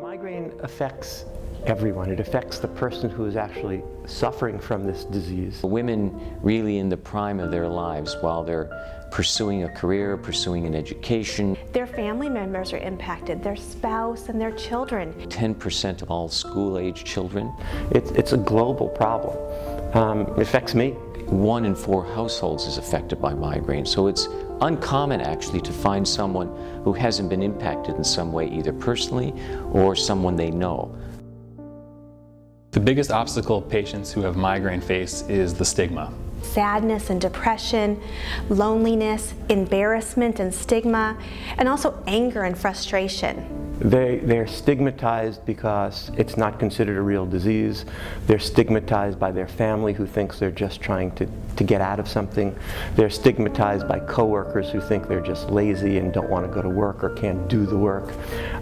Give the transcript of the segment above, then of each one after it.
Migraine affects everyone. It affects the person who is actually suffering from this disease. Women really in the prime of their lives while they're pursuing a career, pursuing an education. Their family members are impacted, their spouse and their children. 10% of all school-age children. It's a global problem. It affects me. 1 in 4 households is affected by migraine, so it's uncommon actually to find someone who hasn't been impacted in some way, either personally or someone they know. The biggest obstacle patients who have migraine face is the stigma. Sadness and depression, loneliness, embarrassment and stigma, and also anger and frustration. They're stigmatized because it's not considered a real disease. They're stigmatized by their family who thinks they're just trying to get out of something. They're stigmatized by coworkers who think they're just lazy and don't want to go to work or can't do the work.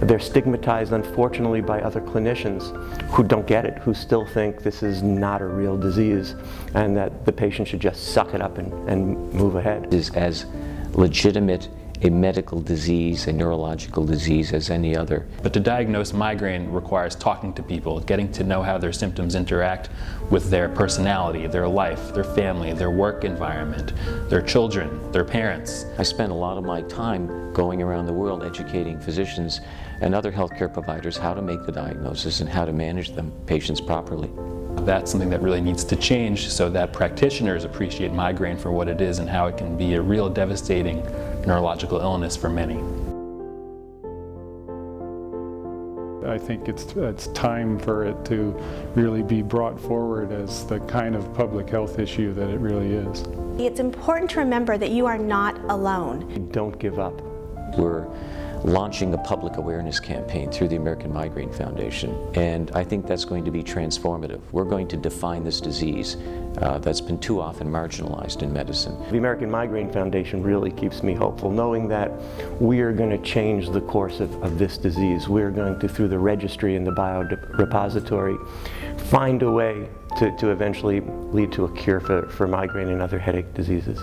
They're stigmatized, unfortunately, by other clinicians who don't get it, who still think this is not a real disease and that the patient should just suck it up and move ahead. It is as legitimate a medical disease, a neurological disease as any other. But to diagnose migraine requires talking to people, getting to know how their symptoms interact with their personality, their life, their family, their work environment, their children, their parents. I spend a lot of my time going around the world educating physicians and other healthcare providers how to make the diagnosis and how to manage them, patients properly. That's something that really needs to change so that practitioners appreciate migraine for what it is and how it can be a real devastating neurological illness for many. I think it's time for it to really be brought forward as the kind of public health issue that it really is. It's important to remember that you are not alone. Don't give up. We're launching a public awareness campaign through the American Migraine Foundation, and I think that's going to be transformative. We're going to define this disease that's been too often marginalized in medicine. The American Migraine Foundation really keeps me hopeful, knowing that we are going to change the course of this disease. We're going to, through the registry and the biorepository, find a way to eventually lead to a cure for migraine and other headache diseases.